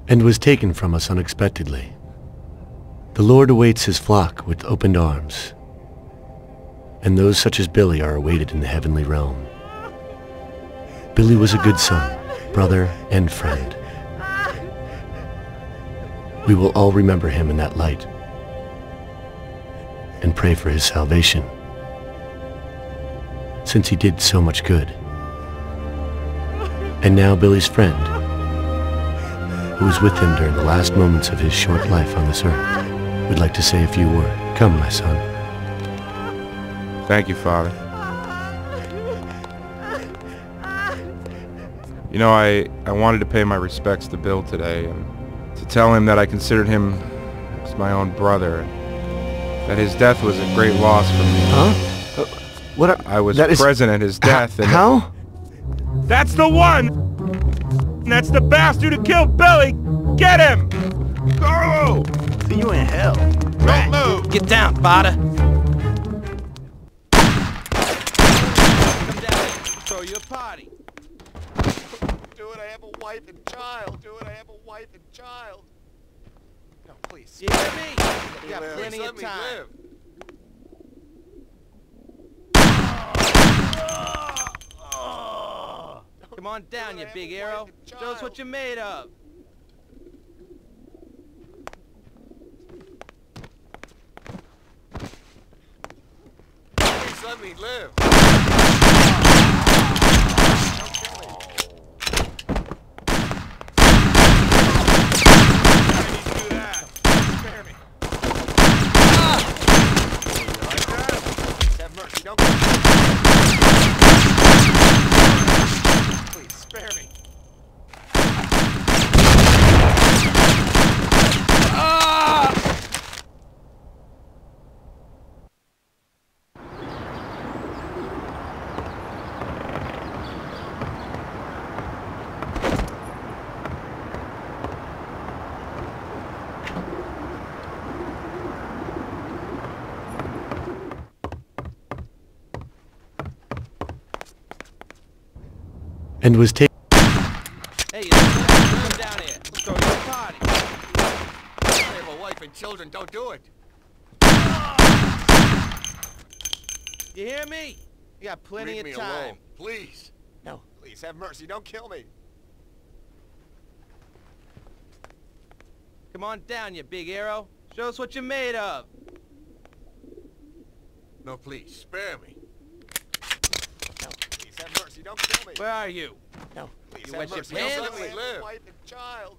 and was taken from us unexpectedly. The Lord awaits his flock with opened arms, and those such as Billy are awaited in the heavenly realm. Billy was a good son, brother, and friend. We will all remember him in that light and pray for his salvation, since he did so much good. And now Billy's friend, who was with him during the last moments of his short life on this earth, would like to say a few words. Come, my son. Thank you, Father. You know, I wanted to pay my respects to Bill today and to tell him that I considered him as my own brother, and that his death was a great loss for me. Huh? I was present at his death. And how? That's the one! That's the bastard who killed Billy! Get him! Carlo! See you in hell. Don't move! Get down, Fada. Come down here. Throw you a party. Do it, I have a wife and child. Do it, I have a wife and child. No, please. You hear me? You got live. plenty Please of let me time. live. Come on down, you big arrow. Show us what you're made of. Please let me live. And was taken. Hey, you come down here. Let's throw you a party. I have a wife and children, don't do it. You hear me? You got plenty Leave of me time. alone, please. No, please have mercy, don't kill me. Come on down, you big arrow. Show us what you're made of. No, please, spare me. No, please have mercy, don't kill me. Where are you? No, please You have wet your mercy, pants? don't let me live. Wife and child.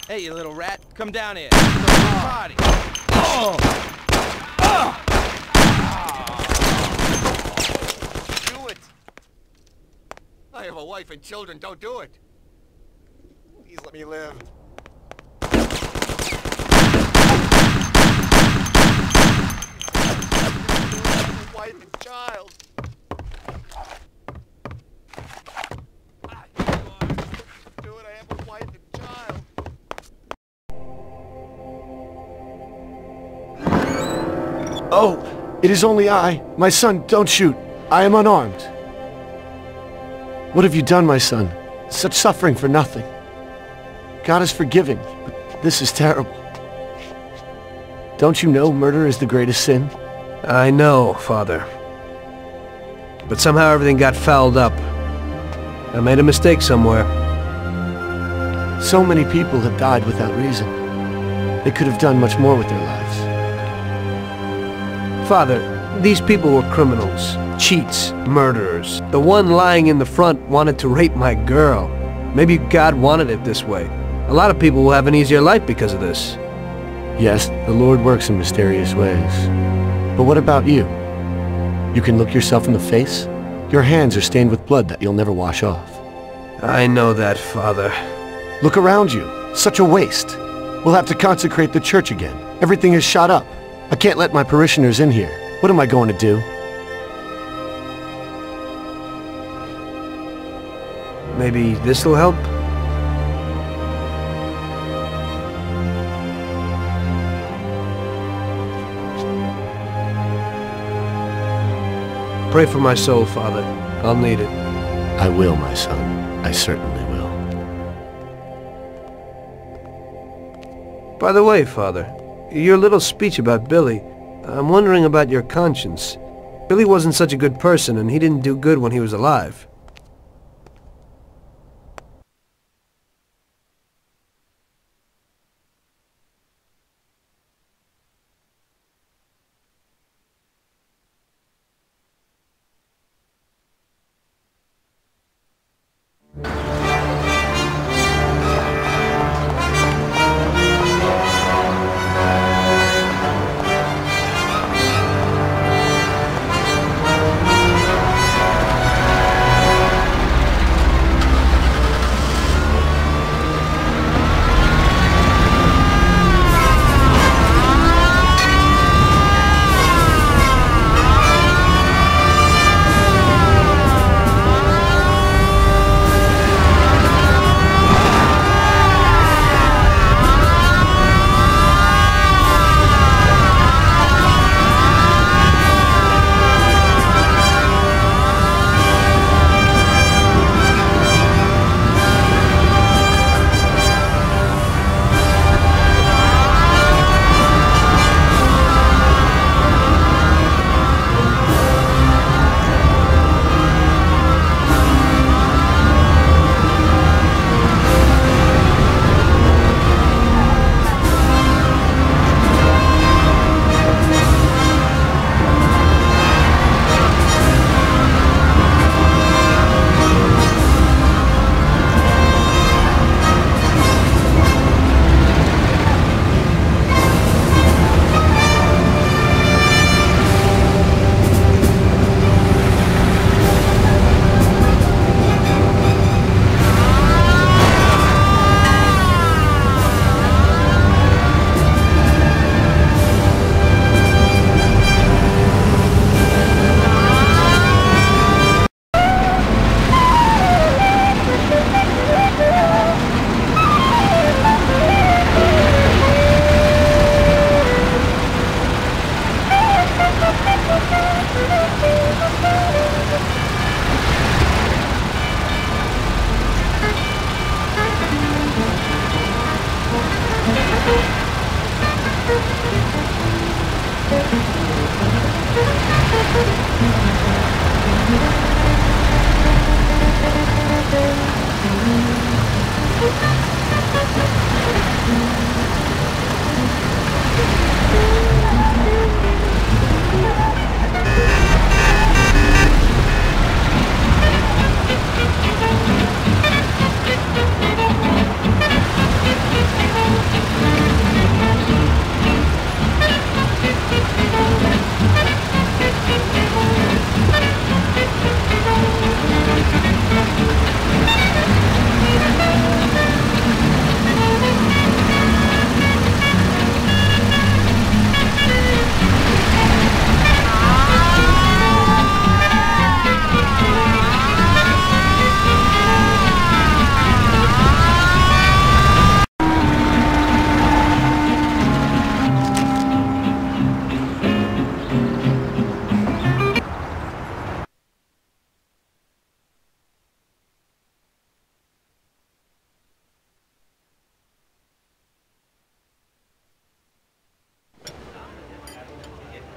Hey, you little rat. Come down here. Let's throw you a party. Do it. I have a wife and children, don't do it. Please let me live. Wife and child. Do it, I have a wife and child. Oh, it is only I. My son, don't shoot. I am unarmed. What have you done, my son? Such suffering for nothing. God is forgiving, but this is terrible. Don't you know murder is the greatest sin? I know, Father. But somehow everything got fouled up. I made a mistake somewhere. So many people have died without reason. They could have done much more with their lives. Father, these people were criminals, cheats, murderers. The one lying in the front wanted to rape my girl. Maybe God wanted it this way. A lot of people will have an easier life because of this. Yes, the Lord works in mysterious ways. But what about you? You can look yourself in the face? Your hands are stained with blood that you'll never wash off. I know that, Father. Look around you. Such a waste. We'll have to consecrate the church again. Everything is shot up. I can't let my parishioners in here. What am I going to do? Maybe this'll help? Pray for my soul, Father. I'll need it. I will, my son. I certainly will. By the way, Father, your little speech about Billy, I'm wondering about your conscience. Billy wasn't such a good person, and he didn't do good when he was alive.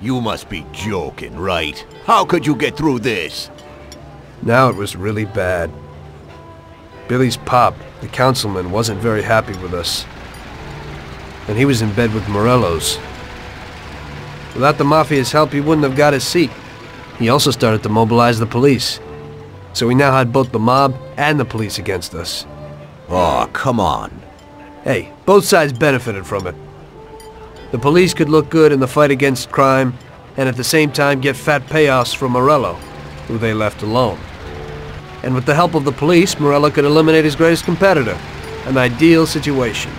You must be joking, right? How could you get through this? Now it was really bad. Billy's pop, the councilman, wasn't very happy with us. And he was in bed with Morello's. Without the Mafia's help, he wouldn't have got his seat. He also started to mobilize the police. So we now had both the mob and the police against us. Oh, come on. Hey, both sides benefited from it. The police could look good in the fight against crime, and at the same time get fat payoffs from Morello, who they left alone. And with the help of the police, Morello could eliminate his greatest competitor. An ideal situation.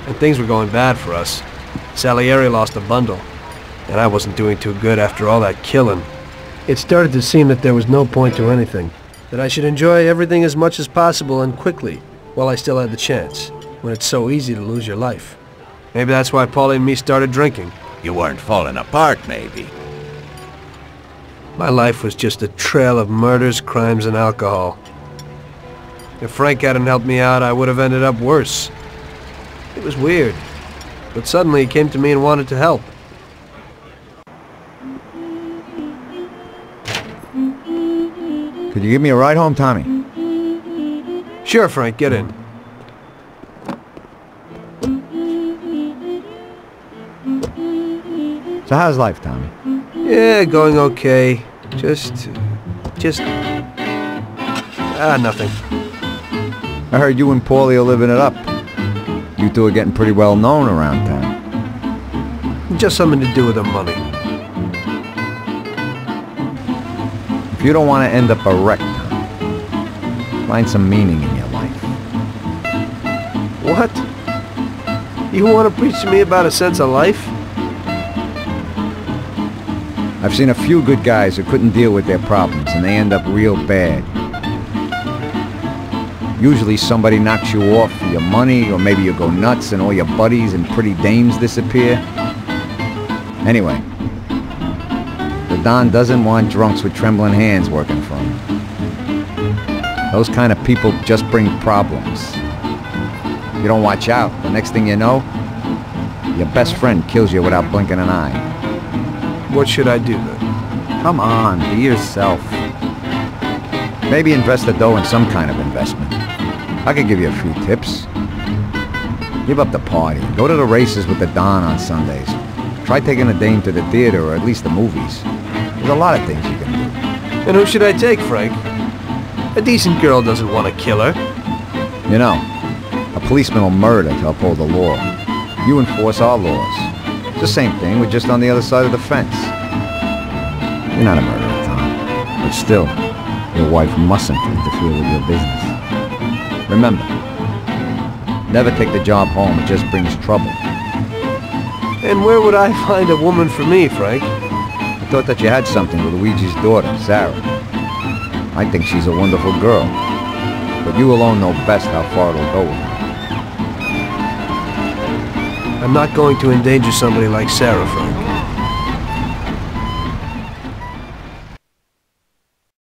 And things were going bad for us. Salieri lost a bundle, and I wasn't doing too good after all that killing. It started to seem that there was no point to anything, that I should enjoy everything as much as possible and quickly, while I still had the chance, when it's so easy to lose your life. Maybe that's why Paulie and me started drinking. You weren't falling apart, maybe. My life was just a trail of murders, crimes, and alcohol. If Frank hadn't helped me out, I would have ended up worse. It was weird, but suddenly he came to me and wanted to help. Could you give me a ride home, Tommy? Sure, Frank, get in. So how's life, Tommy? Yeah, going okay. Nothing. I heard you and Paulie are living it up. You two are getting pretty well known around town. Just something to do with the money. If you don't want to end up a wreck, Tommy, find some meaning in your life. What? You want to preach to me about a sense of life? I've seen a few good guys who couldn't deal with their problems, and they end up real bad. Usually somebody knocks you off for your money, or maybe you go nuts and all your buddies and pretty dames disappear. Anyway, the Don doesn't want drunks with trembling hands working for him. Those kind of people just bring problems. You don't watch out, the next thing you know, your best friend kills you without blinking an eye. What should I do then? Come on, be yourself. Maybe invest the dough in some kind of investment. I could give you a few tips. Give up the party. Go to the races with the Don on Sundays. Try taking a dame to the theater or at least the movies. There's a lot of things you can do. And who should I take, Frank? A decent girl doesn't want to kill her. You know, a policeman will murder to uphold the law. You enforce our laws. It's the same thing, we're just on the other side of the fence. You're not a murderer, Tom. But still, your wife mustn't interfere with your business. Remember, never take the job home, it just brings trouble. And where would I find a woman for me, Frank? I thought that you had something with Luigi's daughter, Sarah. I think she's a wonderful girl. But you alone know best how far it'll go with her. I'm not going to endanger somebody like Sarah, Frank.